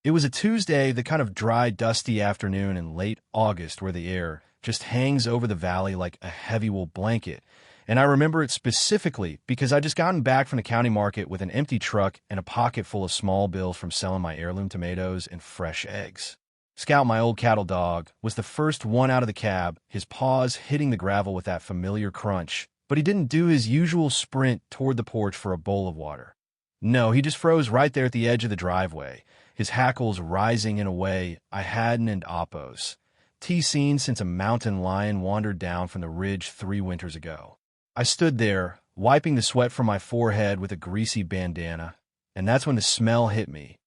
It was a Tuesday, the kind of dry, dusty afternoon in late August where the air just hangs over the valley like a heavy wool blanket. And I remember it specifically because I'd just gotten back from the county market with an empty truck and a pocket full of small bills from selling my heirloom tomatoes and fresh eggs. Scout, my old cattle dog, was the first one out of the cab, his paws hitting the gravel with that familiar crunch, but he didn't do his usual sprint toward the porch for a bowl of water. No, he just froze right there at the edge of the driveway, his hackles rising in a way I hadn't in Oppos. Seen since a mountain lion wandered down from the ridge 3 winters ago. I stood there, wiping the sweat from my forehead with a greasy bandana, and that's when the smell hit me.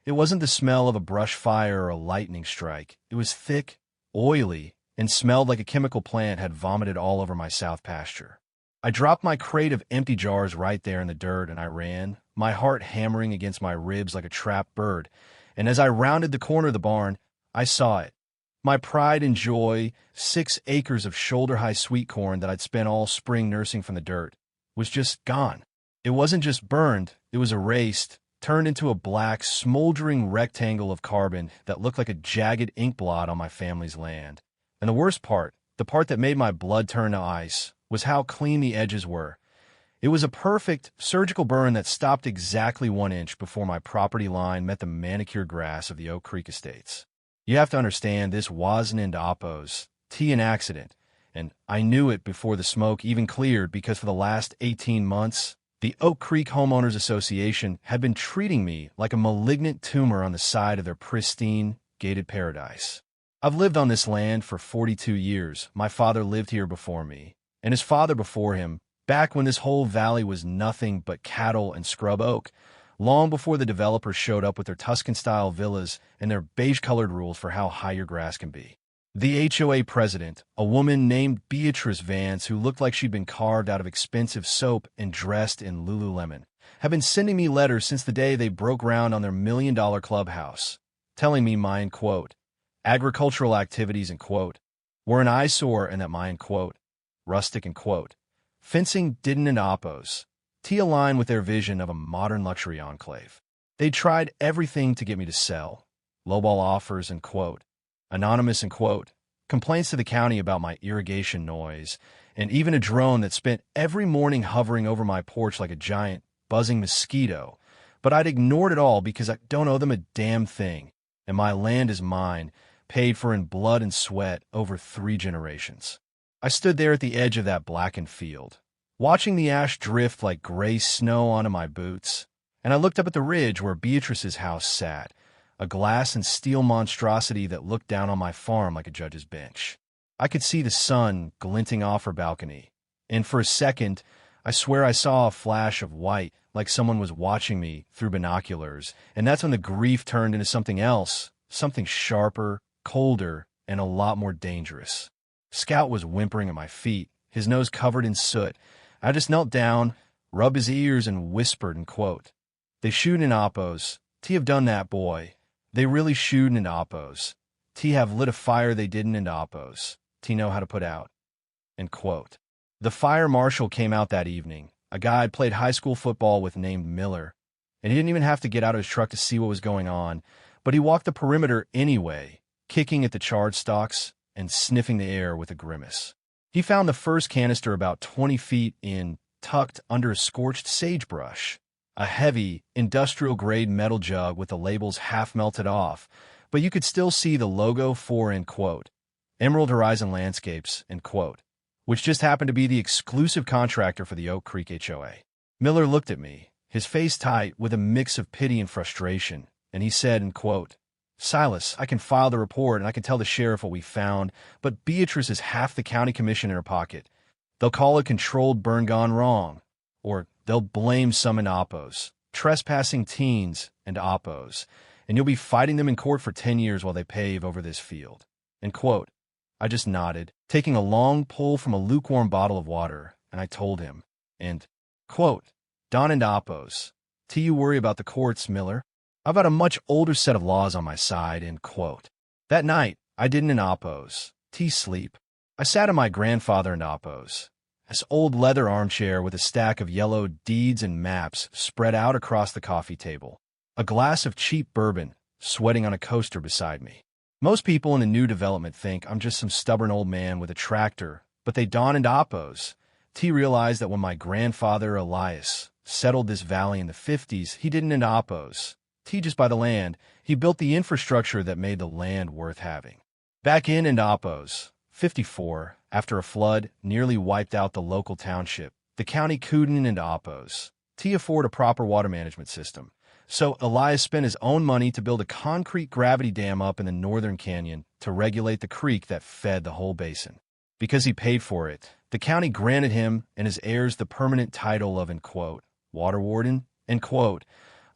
It wasn't the smell of a brush fire or a lightning strike. It was thick, oily, and smelled like a chemical plant had vomited all over my south pasture. I dropped my crate of empty jars right there in the dirt, and I ran, my heart hammering against my ribs like a trapped bird. And as I rounded the corner of the barn, I saw it. My pride and joy, 6 acres of shoulder-high sweet corn that I'd spent all spring nursing from the dirt, was just gone. It wasn't just burned, it was erased, turned into a black, smoldering rectangle of carbon that looked like a jagged ink blot on my family's land. And the worst part, the part that made my blood turn to ice, was how clean the edges were. It was a perfect surgical burn that stopped exactly 1 inch before my property line met the manicured grass of the Oak Creek estates. You have to understand, this wasn't into Oppos, an accident, and I knew it before the smoke even cleared because for the last 18 months, the Oak Creek Homeowners Association had been treating me like a malignant tumor on the side of their pristine, gated paradise. I've lived on this land for 42 years. My father lived here before me, and his father before him, back when this whole valley was nothing but cattle and scrub oak, long before the developers showed up with their Tuscan-style villas and their beige-colored rules for how high your grass can be. The HOA president, a woman named Beatrice Vance who looked like she'd been carved out of expensive soap and dressed in Lululemon, had been sending me letters since the day they broke ground on their $1 million clubhouse, telling me mine, quote, agricultural activities, and quote, were an eyesore and that mine, quote, rustic, and quote, fencing didn't in Oppos, align with their vision of a modern luxury enclave. They'd tried everything to get me to sell, lowball offers, and quote, anonymous, and quote, complaints to the county about my irrigation noise, and even a drone that spent every morning hovering over my porch like a giant, buzzing mosquito. But I'd ignored it all because I don't owe them a damn thing, and my land is mine, paid for in blood and sweat over 3 generations. I stood there at the edge of that blackened field, watching the ash drift like gray snow onto my boots, and I looked up at the ridge where Beatrice's house sat, a glass and steel monstrosity that looked down on my farm like a judge's bench. I could see the sun glinting off her balcony, and for a second, I swear I saw a flash of white, like someone was watching me through binoculars, and that's when the grief turned into something else, something sharper, colder, and a lot more dangerous. Scout was whimpering at my feet, his nose covered in soot. I just knelt down, rubbed his ears, and whispered, and quote, they shoot in Oppos. Have done that, boy. They really shoot in Oppos. Have lit a fire they didn't in Oppos. Know how to put out. End quote. The fire marshal came out that evening, a guy I'd played high school football with named Miller, and he didn't even have to get out of his truck to see what was going on, but he walked the perimeter anyway, kicking at the charred stalks and sniffing the air with a grimace. He found the first canister about 20 feet in, tucked under a scorched sagebrush, a heavy, industrial-grade metal jug with the labels half melted off, but you could still see the logo for, end quote, Emerald Horizon Landscapes, end quote, which just happened to be the exclusive contractor for the Oak Creek HOA. Miller looked at me, his face tight with a mix of pity and frustration, and he said, end quote, Silas, I can file the report and I can tell the sheriff what we found, but Beatrice has half the county commission in her pocket. They'll call it controlled burn gone wrong, or they'll blame some in Oppos, trespassing teens and Oppos, and you'll be fighting them in court for 10 years while they pave over this field. End quote. I just nodded, taking a long pull from a lukewarm bottle of water, and I told him, and, quote, Don and Oppos, you worry about the courts, Miller. I've got a much older set of laws on my side, end quote. That night, I didn't in Oppos, sleep. I sat in my grandfather in Oppos, this old leather armchair with a stack of yellow deeds and maps spread out across the coffee table, a glass of cheap bourbon, sweating on a coaster beside me. Most people in a new development think I'm just some stubborn old man with a tractor, but they dawn into oppos. T realized that when my grandfather Elias settled this valley in the 50s, he didn't into oppos. T just by the land, he built the infrastructure that made the land worth having. Back in oppos, 54, after a flood nearly wiped out the local township, the county couldn't into oppos. T afford a proper water management system. So Elias spent his own money to build a concrete gravity dam up in the northern canyon to regulate the creek that fed the whole basin. Because he paid for it, the county granted him and his heirs the permanent title of, in quote, water warden, end quote,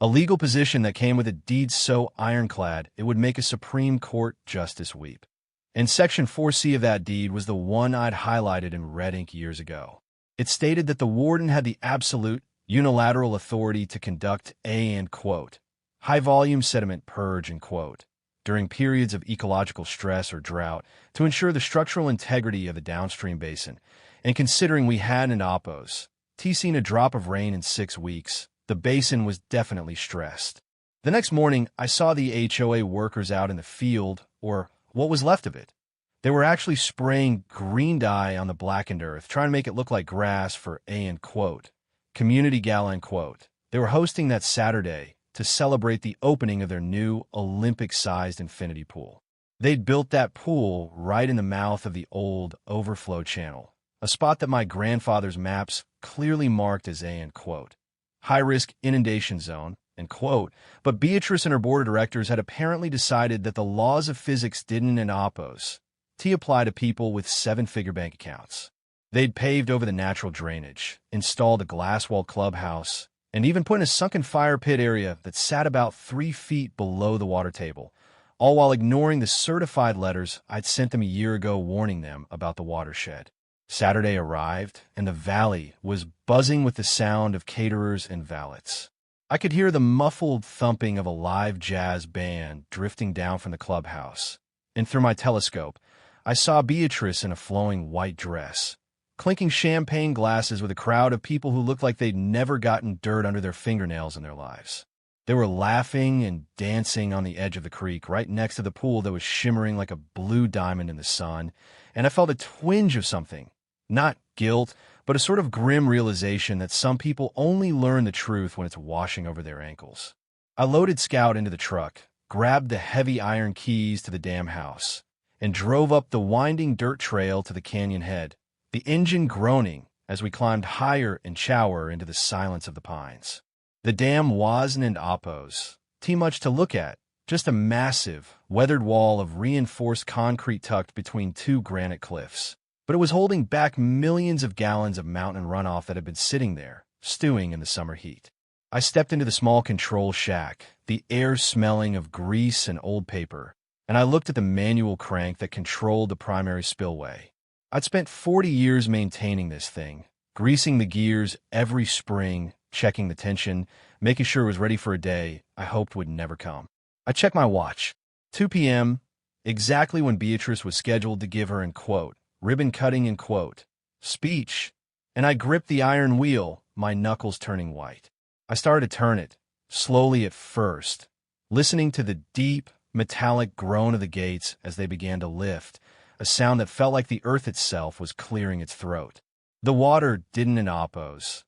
a legal position that came with a deed so ironclad it would make a Supreme Court justice weep. And Section 4C of that deed was the one I'd highlighted in red ink years ago. It stated that the warden had the absolute, unilateral authority to conduct a, end quote, high-volume sediment purge, end quote, during periods of ecological stress or drought to ensure the structural integrity of the downstream basin. And considering we had an oppos, seen a drop of rain in 6 weeks, the basin was definitely stressed. The next morning, I saw the HOA workers out in the field, or what was left of it. They were actually spraying green dye on the blackened earth, trying to make it look like grass for a, end quote, community gala, end quote. They were hosting that Saturday to celebrate the opening of their new Olympic-sized infinity pool. They'd built that pool right in the mouth of the old overflow channel, a spot that my grandfather's maps clearly marked as a, end quote, high-risk inundation zone, end quote. But Beatrice and her board of directors had apparently decided that the laws of physics didn't in oppos apply to people with 7-figure bank accounts. They'd paved over the natural drainage, installed a glass-walled clubhouse, and even put in a sunken fire pit area that sat about 3 feet below the water table, all while ignoring the certified letters I'd sent them a year ago warning them about the watershed. Saturday arrived, and the valley was buzzing with the sound of caterers and valets. I could hear the muffled thumping of a live jazz band drifting down from the clubhouse, and through my telescope, I saw Beatrice in a flowing white dress, clinking champagne glasses with a crowd of people who looked like they'd never gotten dirt under their fingernails in their lives. They were laughing and dancing on the edge of the creek, right next to the pool that was shimmering like a blue diamond in the sun, and I felt a twinge of something. Not guilt, but a sort of grim realization that some people only learn the truth when it's washing over their ankles. I loaded Scout into the truck, grabbed the heavy iron keys to the dam house, and drove up the winding dirt trail to the canyon head, the engine groaning as we climbed higher and shallower into the silence of the pines. The dam wasn't in oppos, too much to look at, just a massive, weathered wall of reinforced concrete tucked between 2 granite cliffs. But it was holding back millions of gallons of mountain runoff that had been sitting there, stewing in the summer heat. I stepped into the small control shack, the air smelling of grease and old paper, and I looked at the manual crank that controlled the primary spillway. I'd spent 40 years maintaining this thing, greasing the gears every spring, checking the tension, making sure it was ready for a day I hoped would never come. I checked my watch. 2 p.m., exactly when Beatrice was scheduled to give her, in quote, ribbon cutting, in quote, speech, and I gripped the iron wheel, my knuckles turning white. I started to turn it, slowly at first, listening to the deep, metallic groan of the gates as they began to lift, a sound that felt like the earth itself was clearing its throat. The water didn't in oppos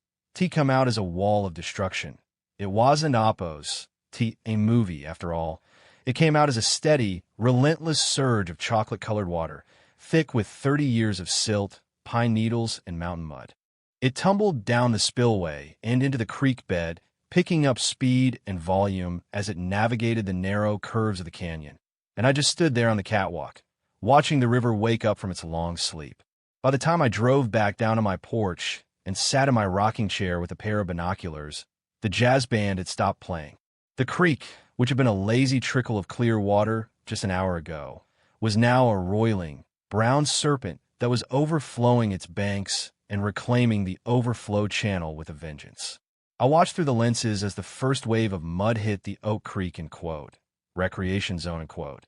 come out as a wall of destruction. It wasn't oppos, a movie, after all. It came out as a steady, relentless surge of chocolate-colored water, thick with 30 years of silt, pine needles, and mountain mud. It tumbled down the spillway and into the creek bed, picking up speed and volume as it navigated the narrow curves of the canyon. And I just stood there on the catwalk, watching the river wake up from its long sleep. By the time I drove back down to my porch and sat in my rocking chair with a pair of binoculars, the jazz band had stopped playing. The creek, which had been a lazy trickle of clear water just an hour ago, was now a roiling, brown serpent that was overflowing its banks and reclaiming the overflow channel with a vengeance. I watched through the lenses as the first wave of mud hit the Oak Creek, in quote, recreation zone, in quote.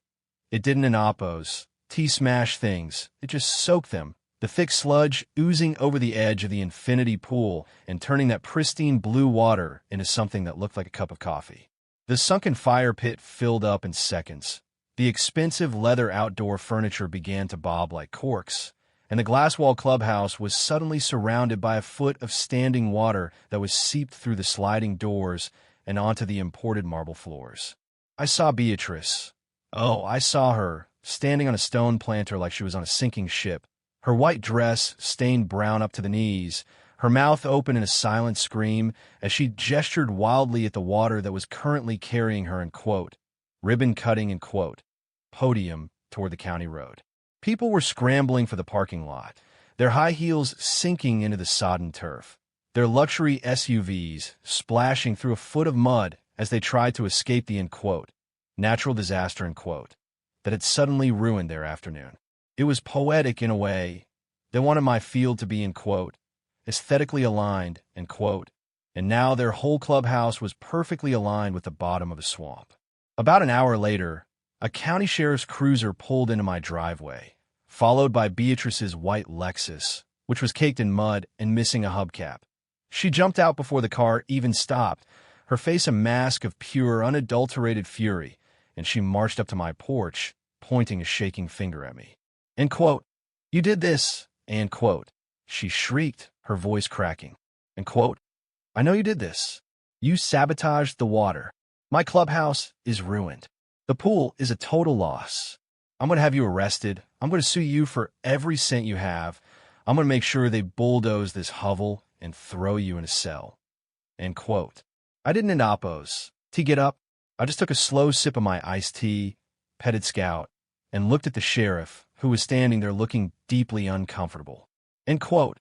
It didn't in oppos, smash things, it just soaked them, the thick sludge oozing over the edge of the infinity pool and turning that pristine blue water into something that looked like a cup of coffee. The sunken fire pit filled up in seconds. The expensive leather outdoor furniture began to bob like corks, and the glass-wall clubhouse was suddenly surrounded by a foot of standing water that was seeped through the sliding doors and onto the imported marble floors. I saw Beatrice. Oh, I saw her, standing on a stone planter like she was on a sinking ship, her white dress stained brown up to the knees, her mouth open in a silent scream as she gestured wildly at the water that was currently carrying her and, quote, ribbon cutting and, quote, podium toward the county road. People were scrambling for the parking lot, their high heels sinking into the sodden turf, their luxury SUVs splashing through a foot of mud as they tried to escape the, end quote, natural disaster, end quote, that had suddenly ruined their afternoon. It was poetic in a way. They wanted my field to be, end quote, aesthetically aligned, end quote, and now their whole clubhouse was perfectly aligned with the bottom of a swamp. About an hour later, a county sheriff's cruiser pulled into my driveway, followed by Beatrice's white Lexus, which was caked in mud and missing a hubcap. She jumped out before the car even stopped, her face a mask of pure, unadulterated fury, and she marched up to my porch, pointing a shaking finger at me. End quote, you did this, end quote, she shrieked, her voice cracking. End quote, I know you did this. You sabotaged the water. My clubhouse is ruined. The pool is a total loss. I'm going to have you arrested. I'm going to sue you for every cent you have. I'm going to make sure they bulldoze this hovel and throw you in a cell. End quote. I didn't end oppos. T, get up. I just took a slow sip of my iced tea, petted Scout, and looked at the sheriff, who was standing there looking deeply uncomfortable. End quote.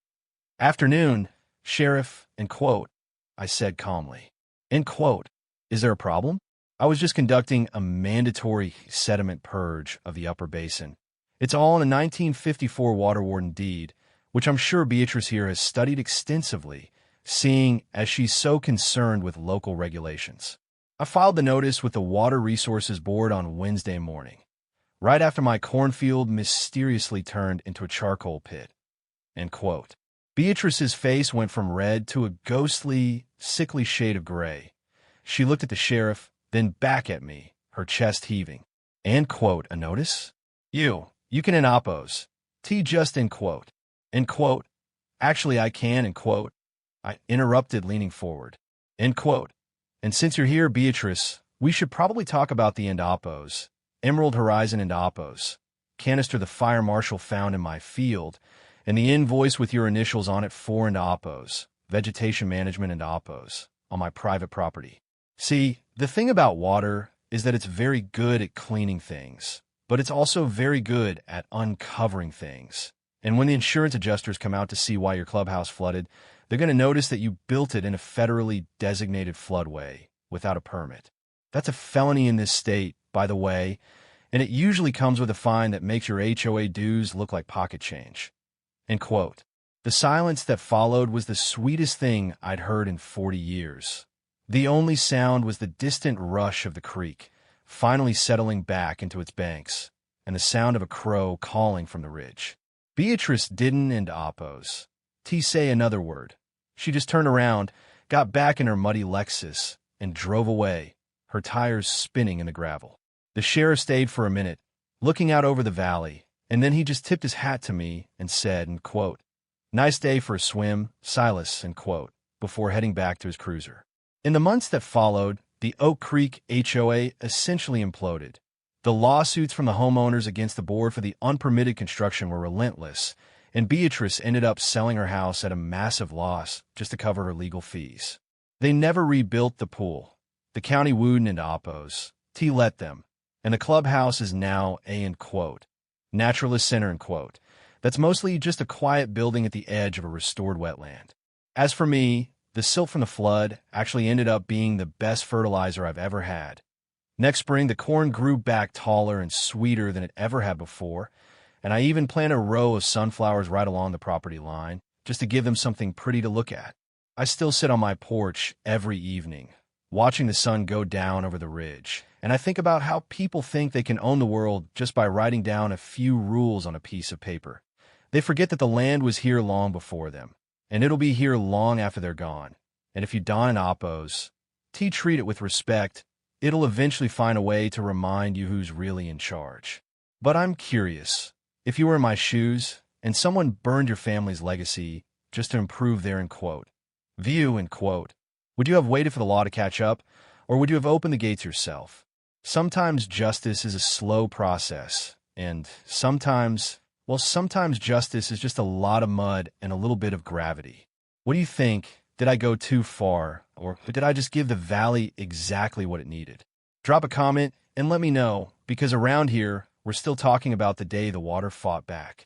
Afternoon, Sheriff, end quote, I said calmly. End quote. Is there a problem? I was just conducting a mandatory sediment purge of the upper basin. It's all in a 1954 water warden deed, which I'm sure Beatrice here has studied extensively, seeing as she's so concerned with local regulations. I filed the notice with the Water Resources Board on Wednesday morning, right after my cornfield mysteriously turned into a charcoal pit. End quote. Beatrice's face went from red to a ghostly, sickly shade of gray. She looked at the sheriff, then back at me, her chest heaving. End quote, a notice? You can end oppos. T just end quote. End quote. Actually, I can, end quote. I interrupted, leaning forward. End quote. And since you're here, Beatrice, we should probably talk about the end oppos. Emerald Horizon end oppos. Canister the fire marshal found in my field, and the invoice with your initials on it for and oppos, vegetation management and oppos, on my private property. See, the thing about water is that it's very good at cleaning things, but it's also very good at uncovering things. And when the insurance adjusters come out to see why your clubhouse flooded, they're going to notice that you built it in a federally designated floodway without a permit. That's a felony in this state, by the way, and it usually comes with a fine that makes your HOA dues look like pocket change. End quote. The silence that followed was the sweetest thing I'd heard in 40 years. The only sound was the distant rush of the creek, finally settling back into its banks, and the sound of a crow calling from the ridge. Beatrice didn't end oppos. T say another word. She just turned around, got back in her muddy Lexus, and drove away, her tires spinning in the gravel. The sheriff stayed for a minute, looking out over the valley, and then he just tipped his hat to me and said, end quote, nice day for a swim, Silas, end quote, before heading back to his cruiser. In the months that followed, the Oak Creek HOA essentially imploded. The lawsuits from the homeowners against the board for the unpermitted construction were relentless, and Beatrice ended up selling her house at a massive loss just to cover her legal fees. They never rebuilt the pool. The county wooed into oppos. T let them. And the clubhouse is now a, end quote, naturalist center, end quote. That's mostly just a quiet building at the edge of a restored wetland. As for me, the silt from the flood actually ended up being the best fertilizer I've ever had. Next spring, the corn grew back taller and sweeter than it ever had before, and I even planted a row of sunflowers right along the property line, just to give them something pretty to look at. I still sit on my porch every evening, watching the sun go down over the ridge, and I think about how people think they can own the world just by writing down a few rules on a piece of paper. They forget that the land was here long before them, and it'll be here long after they're gone. And if you don an oppos, treat it with respect, it'll eventually find a way to remind you who's really in charge. But I'm curious, if you were in my shoes and someone burned your family's legacy just to improve their, view, would you have waited for the law to catch up, or would you have opened the gates yourself? Sometimes justice is a slow process, and sometimes justice is just a lot of mud and a little bit of gravity. What do you think? Did I go too far, or did I just give the valley exactly what it needed? Drop a comment and let me know, because around here, we're still talking about the day the water fought back.